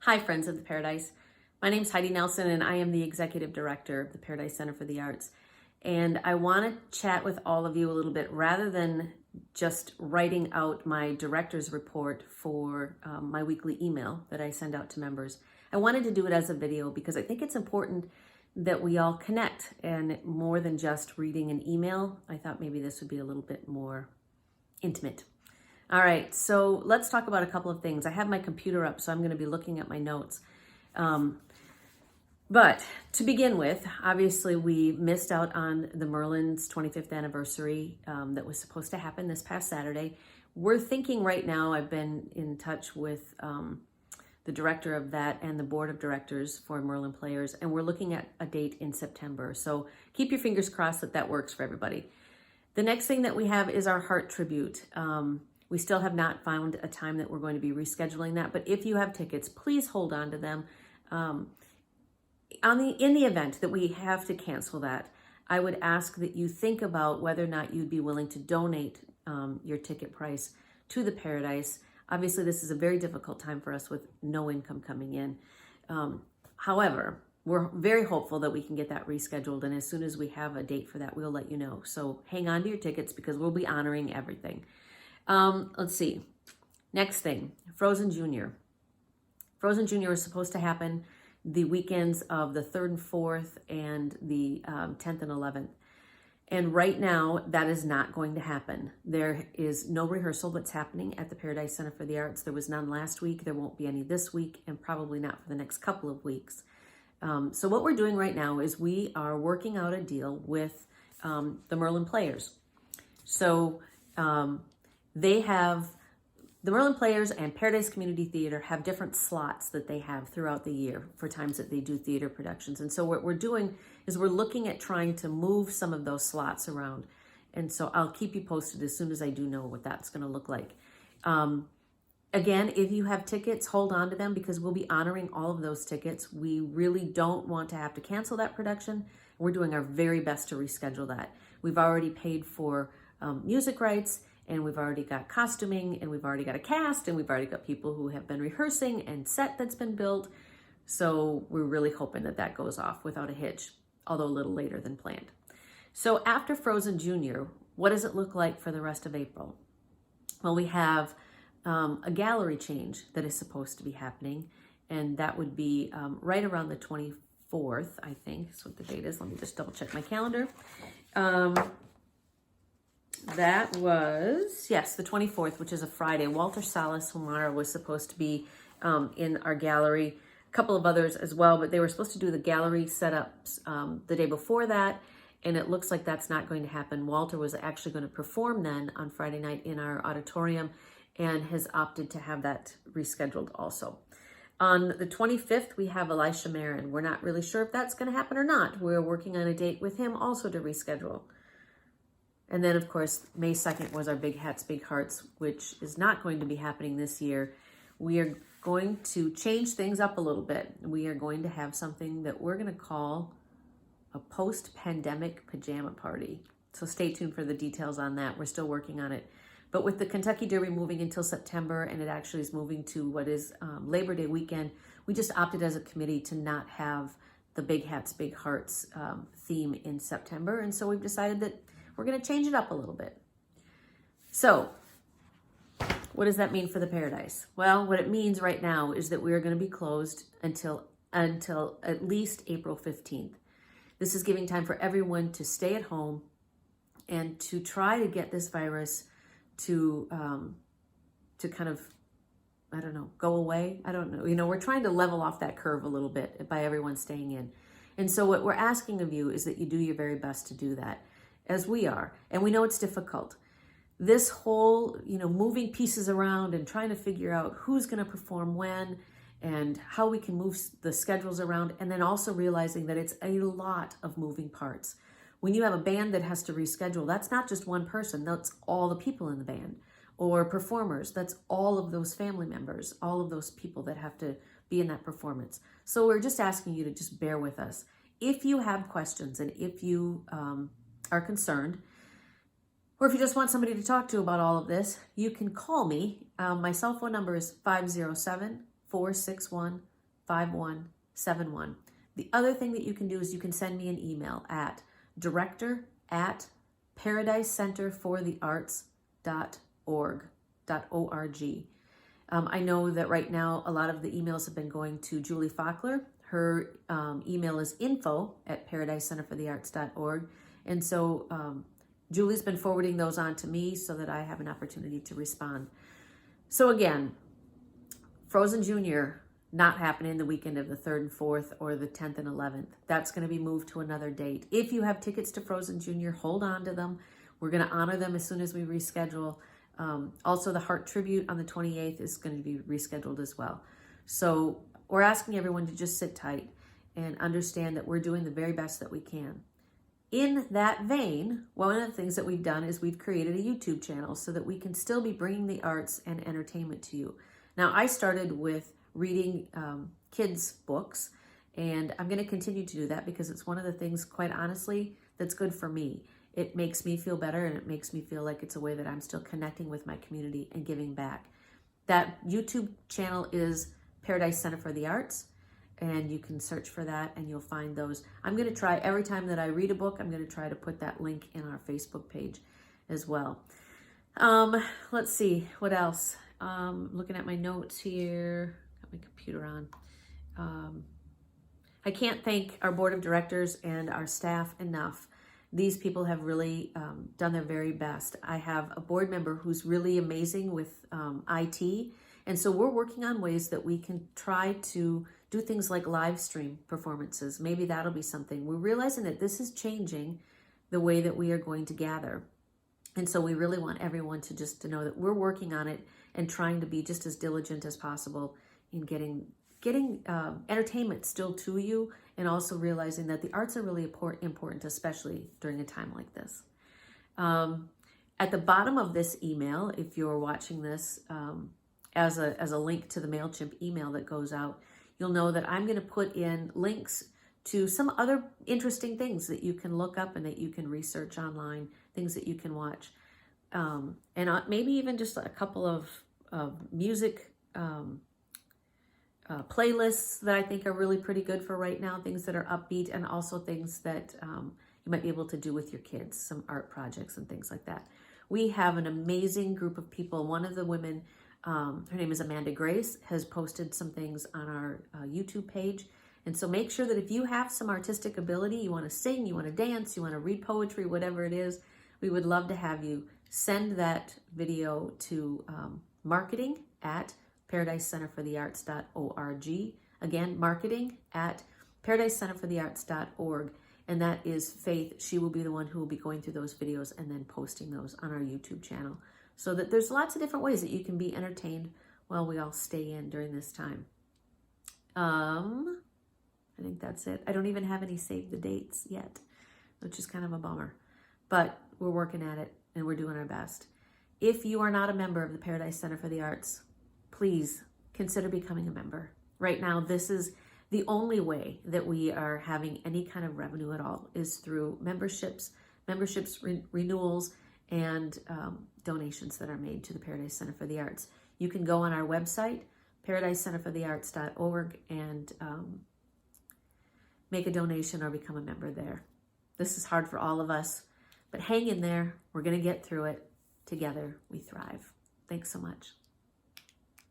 Hi, friends of the Paradise. My name is Heidi Nelson, and I am the Executive Director of the Paradise Center for the Arts. And I want to chat with all of you a little bit rather than just writing out my director's report for my weekly email that I send out to members. I wanted to do it as a video because I think it's important that we all connect, and more than just reading an email. I thought maybe this would be a little bit more intimate. All right, so let's talk about a couple of things. I have my computer up, so I'm going to be looking at my notes. But to begin with, obviously we missed out on the Merlin's 25th anniversary that was supposed to happen this past Saturday. We're thinking right now, I've been in touch with the director of that and the board of directors for Merlin Players, and we're looking at a date in September. So keep your fingers crossed that that works for everybody. The next thing that we have is our Heart Tribute. We still have not found a time that we're going to be rescheduling that, but if you have tickets, please hold on to them. In the event that we have to cancel that, I would ask that you think about whether or not you'd be willing to donate your ticket price to the Paradise. Obviously, this is a very difficult time for us with no income coming in. However, we're very hopeful that we can get that rescheduled, and as soon as we have a date for that, we'll let you know. So hang on to your tickets because we'll be honoring everything. Let's see. Next thing, Frozen Junior. Frozen Junior is supposed to happen the weekends of the 3rd and 4th and the 10th and 11th. And right now, that is not going to happen. There is no rehearsal that's happening at the Paradise Center for the Arts. There was none last week. There won't be any this week, and probably not for the next couple of weeks. So what we're doing right now is we are working out a deal with the Merlin Players. So the Merlin Players and Paradise Community Theater have different slots that they have throughout the year for times that they do theater productions. And so what we're doing is we're looking at trying to move some of those slots around. And so I'll keep you posted as soon as I do know what that's going to look like. Again, if you have tickets, hold on to them because we'll be honoring all of those tickets. We really don't want to have to cancel that production. We're doing our very best to reschedule that. We've already paid for music rights, and we've already got costuming, and we've already got a cast, and we've already got people who have been rehearsing and set that's been built. So we're really hoping that that goes off without a hitch, although a little later than planned. So after Frozen Junior, what does it look like for the rest of April? Well, we have a gallery change that is supposed to be happening, and that would be right around the 24th, I think is what the date is. Let me just double check my calendar. That was, yes, the 24th, which is a Friday. Walter Salas Humara was supposed to be in our gallery. A couple of others as well, but they were supposed to do the gallery setups the day before that, and it looks like that's not going to happen. Walter was actually going to perform then on Friday night in our auditorium and has opted to have that rescheduled also. On the 25th, we have Elisha Marin. We're not really sure if that's going to happen or not. We're working on a date with him also to reschedule. And then, of course, May 2nd was our Big Hats, Big Hearts, which is not going to be happening this year. We are going to change things up a little bit. We are going to have something that we're going to call a post-pandemic pajama party. So stay tuned for the details on that. We're still working on it. But with the Kentucky Derby moving until September, and it actually is moving to what is Labor Day weekend, we just opted as a committee to not have the Big Hats, Big Hearts theme in September. And so we've decided that we're going to change it up a little bit. So what does that mean for the Paradise? Well, what it means right now is that we are going to be closed until at least April 15th. This is giving time for everyone to stay at home and to try to get this virus to kind of, I don't know, go away. I don't know. You know, we're trying to level off that curve a little bit by everyone staying in. And so what we're asking of you is that you do your very best to do that, as we are. And we know it's difficult. This whole, moving pieces around and trying to figure out who's going to perform when and how we can move the schedules around, and then also realizing that it's a lot of moving parts. When you have a band that has to reschedule, that's not just one person, that's all the people in the band. Or performers, that's all of those family members, all of those people that have to be in that performance. So we're just asking you to just bear with us. If you have questions and if you are concerned, or if you just want somebody to talk to about all of this, you can call me. My cell phone number is 507-461 5171. The other thing that you can do is you can send me an email at director@paradisecenterforthearts.org. I know that right now a lot of the emails have been going to Julie Faulkner. Her email is info@paradisecenterforthearts.org. And so Julie's been forwarding those on to me so that I have an opportunity to respond. So again, Frozen Junior, not happening the weekend of the 3rd and 4th or the 10th and 11th. That's going to be moved to another date. If you have tickets to Frozen Junior, hold on to them. We're going to honor them as soon as we reschedule. Also, the Heart Tribute on the 28th is going to be rescheduled as well. So we're asking everyone to just sit tight and understand that we're doing the very best that we can. In that vein, one of the things that we've done is we've created a YouTube channel so that we can still be bringing the arts and entertainment to you. Now, I started with reading kids' books, and I'm going to continue to do that because it's one of the things, quite honestly, that's good for me. It makes me feel better, and it makes me feel like it's a way that I'm still connecting with my community and giving back. That YouTube channel is Paradise Center for the Arts, and you can search for that and you'll find those. I'm going to try, every time that I read a book, I'm going to try to put that link in our Facebook page as well. Let's see, what else? Looking at my notes here, got my computer on. I can't thank our board of directors and our staff enough. These people have really done their very best. I have a board member who's really amazing with IT. And so we're working on ways that we can try to do things like live stream performances. Maybe that'll be something. We're realizing that this is changing the way that we are going to gather. And so we really want everyone to know that we're working on it and trying to be just as diligent as possible in getting entertainment still to you, and also realizing that the arts are really important, especially during a time like this. At the bottom of this email, if you're watching this as a link to the MailChimp email that goes out, you'll know that I'm going to put in links to some other interesting things that you can look up and that you can research online, things that you can watch. And maybe even just a couple of music playlists that I think are really pretty good for right now, things that are upbeat, and also things that you might be able to do with your kids, some art projects and things like that. We have an amazing group of people. One of the women, her name is Amanda Grace, has posted some things on our YouTube page. And so make sure that if you have some artistic ability, you want to sing, you want to dance, you want to read poetry, whatever it is, we would love to have you send that video to marketing@paradisecenterforthearts.org. Again, marketing@paradisecenterforthearts.org. And that is Faith. She will be the one who will be going through those videos and then posting those on our YouTube channel. So that there's lots of different ways that you can be entertained while we all stay in during this time. I think that's it. I don't even have any save the dates yet, which is kind of a bummer. But we're working at it and we're doing our best. If you are not a member of the Paradise Center for the Arts, please consider becoming a member. Right now, this is the only way that we are having any kind of revenue at all, is through memberships renewals, and donations that are made to the Paradise Center for the Arts. You can go on our website, paradisecenterforthearts.org, and make a donation or become a member there. This is hard for all of us, but hang in there. We're going to get through it. Together, we thrive. Thanks so much.